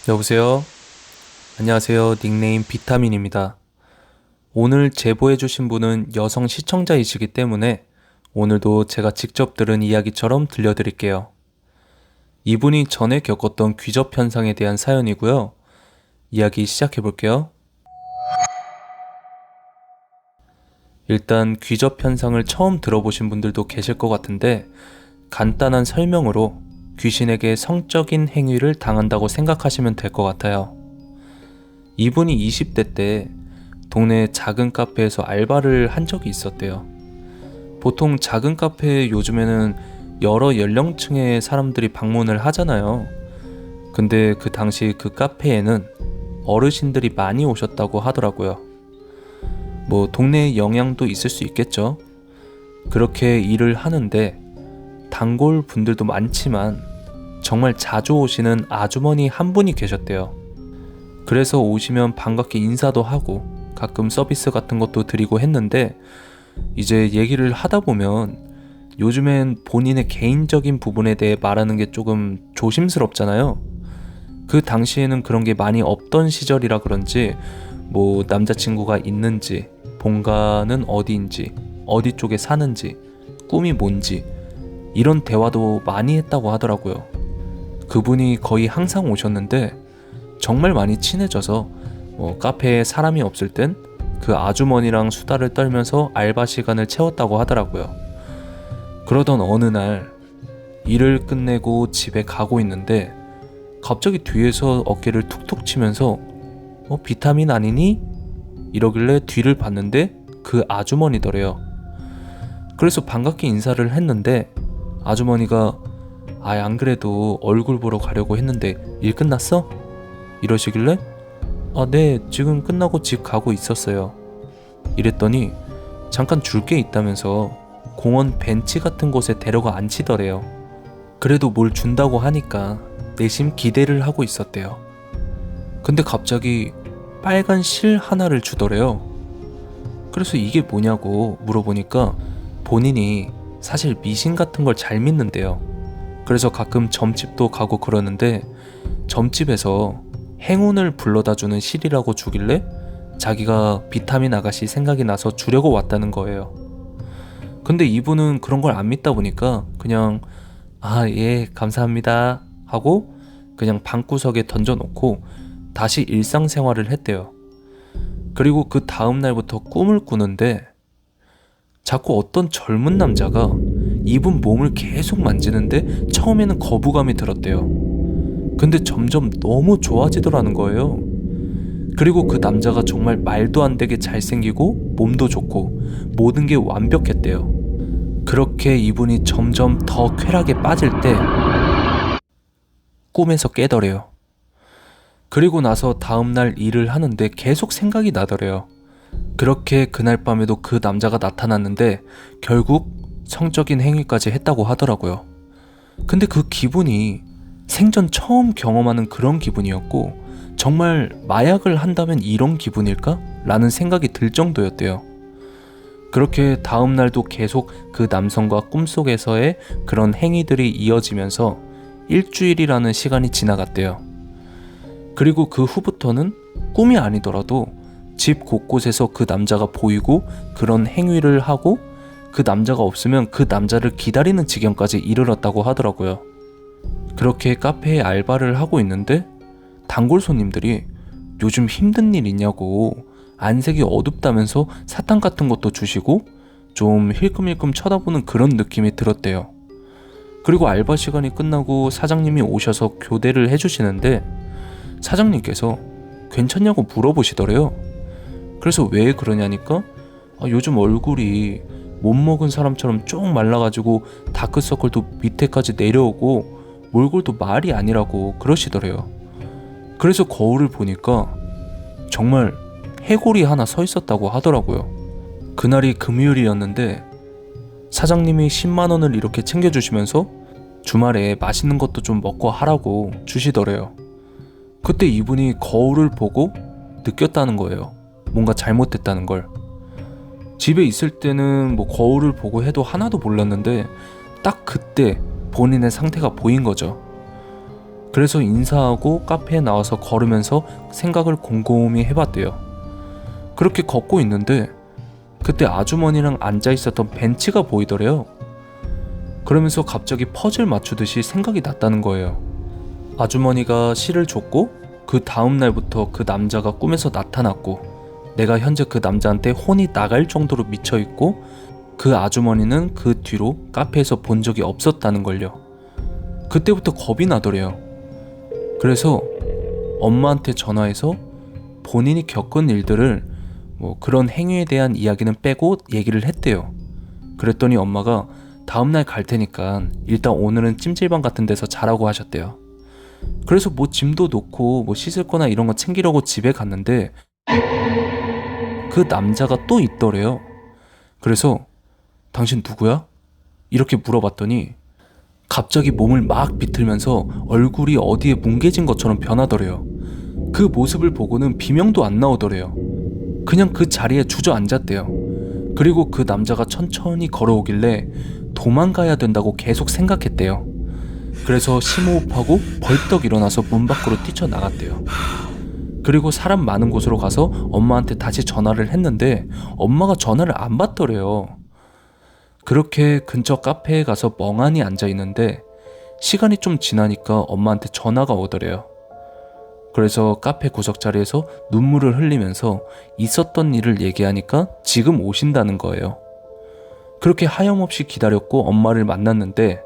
여보세요? 안녕하세요. 닉네임 비타민입니다. 오늘 제보해주신 분은 여성 시청자이시기 때문에 오늘도 제가 직접 들은 이야기처럼 들려드릴게요. 이분이 전에 겪었던 귀접 현상에 대한 사연이고요. 이야기 시작해볼게요. 일단 귀접 현상을 처음 들어보신 분들도 계실 것 같은데 간단한 설명으로 귀신에게 성적인 행위를 당한다고 생각하시면 될 것 같아요. 이분이 20대 때 동네 작은 카페에서 알바를 한 적이 있었대요. 보통 작은 카페에 요즘에는 여러 연령층의 사람들이 방문을 하잖아요. 근데 그 당시 그 카페에는 어르신들이 많이 오셨다고 하더라고요. 뭐 동네의 영향도 있을 수 있겠죠. 그렇게 일을 하는데 단골 분들도 많지만 정말 자주 오시는 아주머니 한 분이 계셨대요. 그래서 오시면 반갑게 인사도 하고 가끔 서비스 같은 것도 드리고 했는데 이제 얘기를 하다 보면 요즘엔 본인의 개인적인 부분에 대해 말하는 게 조금 조심스럽잖아요. 그 당시에는 그런 게 많이 없던 시절이라 그런지 뭐 남자친구가 있는지, 본가는 어디인지, 어디 쪽에 사는지, 꿈이 뭔지 이런 대화도 많이 했다고 하더라고요. 그분이 거의 항상 오셨는데 정말 많이 친해져서 카페에 사람이 없을 땐 그 아주머니랑 수다를 떨면서 알바 시간을 채웠다고 하더라고요. 그러던 어느 날 일을 끝내고 집에 가고 있는데 갑자기 뒤에서 어깨를 툭툭 치면서 비타민 아니니? 이러길래 뒤를 봤는데 그 아주머니더래요. 그래서 반갑게 인사를 했는데 아주머니가 안 그래도 얼굴 보러 가려고 했는데 일 끝났어? 이러시길래 네, 지금 끝나고 집 가고 있었어요. 이랬더니 잠깐 줄 게 있다면서 공원 벤치 같은 곳에 데려가 앉히더래요. 그래도 뭘 준다고 하니까 내심 기대를 하고 있었대요. 근데 갑자기 빨간 실 하나를 주더래요. 그래서 이게 뭐냐고 물어보니까 본인이 사실 미신 같은 걸 잘 믿는데요. 그래서 가끔 점집도 가고 그러는데 점집에서 행운을 불러다주는 실이라고 주길래 자기가 비타민 아가씨 생각이 나서 주려고 왔다는 거예요. 근데 이분은 그런 걸 안 믿다 보니까 그냥 예, 감사합니다 하고 그냥 방구석에 던져놓고 다시 일상생활을 했대요. 그리고 그 다음 날부터 꿈을 꾸는데 자꾸 어떤 젊은 남자가 이분 몸을 계속 만지는데 처음에는 거부감이 들었대요. 근데 점점 너무 좋아지더라는 거예요. 그리고 그 남자가 정말 말도 안 되게 잘생기고 몸도 좋고 모든 게 완벽했대요. 그렇게 이분이 점점 더 쾌락에 빠질 때 꿈에서 깨더래요. 그리고 나서 다음날 일을 하는데 계속 생각이 나더래요. 그렇게 그날 밤에도 그 남자가 나타났는데 결국 성적인 행위까지 했다고 하더라고요. 근데 그 기분이 생전 처음 경험하는 그런 기분이었고 정말 마약을 한다면 이런 기분일까? 라는 생각이 들 정도였대요. 그렇게 다음날도 계속 그 남성과 꿈속에서의 그런 행위들이 이어지면서 일주일이라는 시간이 지나갔대요. 그리고 그 후부터는 꿈이 아니더라도 집 곳곳에서 그 남자가 보이고 그런 행위를 하고 그 남자가 없으면 그 남자를 기다리는 지경까지 이르렀다고 하더라고요. 그렇게 카페에 알바를 하고 있는데 단골 손님들이 요즘 힘든 일 있냐고 안색이 어둡다면서 사탕 같은 것도 주시고 좀 힐끔힐끔 쳐다보는 그런 느낌이 들었대요. 그리고 알바 시간이 끝나고 사장님이 오셔서 교대를 해주시는데 사장님께서 괜찮냐고 물어보시더래요. 그래서 왜 그러냐니까 요즘 얼굴이 못 먹은 사람처럼 쭉 말라가지고 다크서클도 밑에까지 내려오고 몰골도 말이 아니라고 그러시더래요. 그래서 거울을 보니까 정말 해골이 하나 서 있었다고 하더라고요. 그날이 금요일이었는데 사장님이 10만 원을 이렇게 챙겨주시면서 주말에 맛있는 것도 좀 먹고 하라고 주시더래요. 그때 이분이 거울을 보고 느꼈다는 거예요. 뭔가 잘못됐다는 걸. 집에 있을 때는 뭐 거울을 보고 해도 하나도 몰랐는데 딱 그때 본인의 상태가 보인 거죠. 그래서 인사하고 카페에 나와서 걸으면서 생각을 곰곰이 해봤대요. 그렇게 걷고 있는데 그때 아주머니랑 앉아 있었던 벤치가 보이더래요. 그러면서 갑자기 퍼즐 맞추듯이 생각이 났다는 거예요. 아주머니가 시를 줬고 그 다음 날부터 그 남자가 꿈에서 나타났고 내가 현재 그 남자한테 혼이 나갈 정도로 미쳐있고 그 아주머니는 그 뒤로 카페에서 본 적이 없었다는 걸요. 그때부터 겁이 나더래요. 그래서 엄마한테 전화해서 본인이 겪은 일들을 그런 행위에 대한 이야기는 빼고 얘기를 했대요. 그랬더니 엄마가 다음날 갈 테니까 일단 오늘은 찜질방 같은 데서 자라고 하셨대요. 그래서 짐도 놓고 씻을 거나 이런 거 챙기려고 집에 갔는데 그 남자가 또 있더래요. 그래서 당신 누구야? 이렇게 물어봤더니 갑자기 몸을 막 비틀면서 얼굴이 어디에 뭉개진 것처럼 변하더래요. 그 모습을 보고는 비명도 안 나오더래요. 그냥 그 자리에 주저앉았대요. 그리고 그 남자가 천천히 걸어오길래 도망가야 된다고 계속 생각했대요. 그래서 심호흡하고 벌떡 일어나서 문 밖으로 뛰쳐나갔대요. 그리고 사람 많은 곳으로 가서 엄마한테 다시 전화를 했는데 엄마가 전화를 안 받더래요. 그렇게 근처 카페에 가서 멍하니 앉아있는데 시간이 좀 지나니까 엄마한테 전화가 오더래요. 그래서 카페 구석자리에서 눈물을 흘리면서 있었던 일을 얘기하니까 지금 오신다는 거예요. 그렇게 하염없이 기다렸고 엄마를 만났는데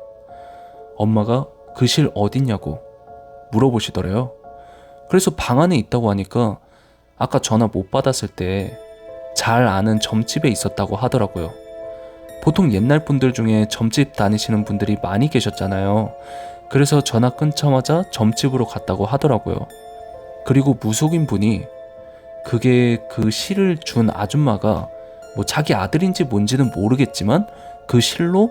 엄마가 그 실 어딨냐고 물어보시더래요. 그래서 방 안에 있다고 하니까 아까 전화 못 받았을 때 잘 아는 점집에 있었다고 하더라고요. 보통 옛날 분들 중에 점집 다니시는 분들이 많이 계셨잖아요. 그래서 전화 끊자마자 점집으로 갔다고 하더라고요. 그리고 무속인 분이 그게 그 실을 준 아줌마가 자기 아들인지 뭔지는 모르겠지만 그 실로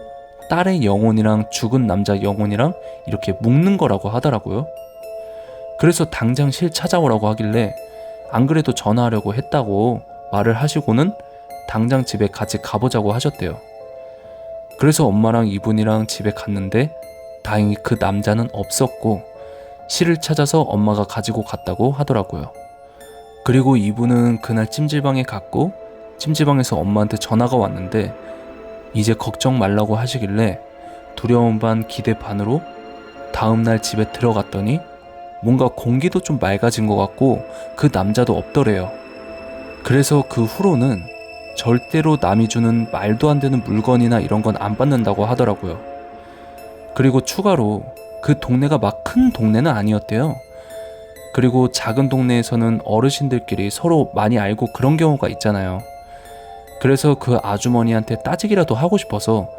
딸의 영혼이랑 죽은 남자 영혼이랑 이렇게 묶는 거라고 하더라고요. 그래서 당장 실 찾아오라고 하길래 안 그래도 전화하려고 했다고 말을 하시고는 당장 집에 같이 가보자고 하셨대요. 그래서 엄마랑 이분이랑 집에 갔는데 다행히 그 남자는 없었고 실을 찾아서 엄마가 가지고 갔다고 하더라고요. 그리고 이분은 그날 찜질방에 갔고 찜질방에서 엄마한테 전화가 왔는데 이제 걱정 말라고 하시길래 두려움 반 기대 반으로 다음날 집에 들어갔더니 뭔가 공기도 좀 맑아진 것 같고 그 남자도 없더래요. 그래서 그 후로는 절대로 남이 주는 말도 안 되는 물건이나 이런 건 안 받는다고 하더라고요. 그리고 추가로 그 동네가 막 큰 동네는 아니었대요. 그리고 작은 동네에서는 어르신들끼리 서로 많이 알고 그런 경우가 있잖아요. 그래서 그 아주머니한테 따지기라도 하고 싶어서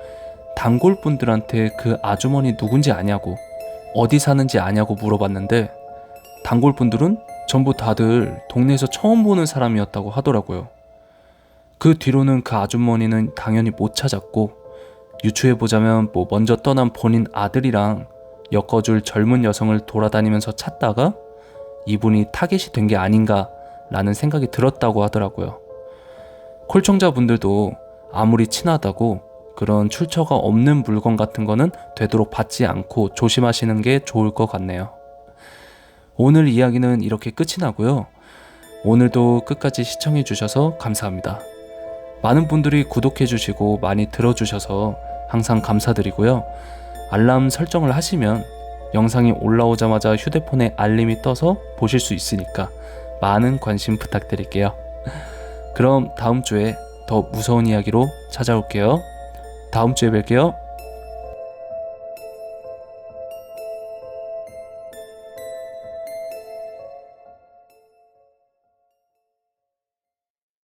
단골분들한테 그 아주머니 누군지 아냐고 어디 사는지 아냐고 물어봤는데 단골분들은 전부 다들 동네에서 처음 보는 사람이었다고 하더라고요. 그 뒤로는 그 아주머니는 당연히 못 찾았고 유추해보자면 먼저 떠난 본인 아들이랑 엮어줄 젊은 여성을 돌아다니면서 찾다가 이분이 타겟이 된 게 아닌가 라는 생각이 들었다고 하더라고요. 콜청자분들도 아무리 친하다고 그런 출처가 없는 물건 같은 거는 되도록 받지 않고 조심하시는 게 좋을 것 같네요. 오늘 이야기는 이렇게 끝이 나고요. 오늘도 끝까지 시청해 주셔서 감사합니다. 많은 분들이 구독해 주시고 많이 들어주셔서 항상 감사드리고요. 알람 설정을 하시면 영상이 올라오자마자 휴대폰에 알림이 떠서 보실 수 있으니까 많은 관심 부탁드릴게요. 그럼 다음 주에 더 무서운 이야기로 찾아올게요. 다음 주에 뵐게요.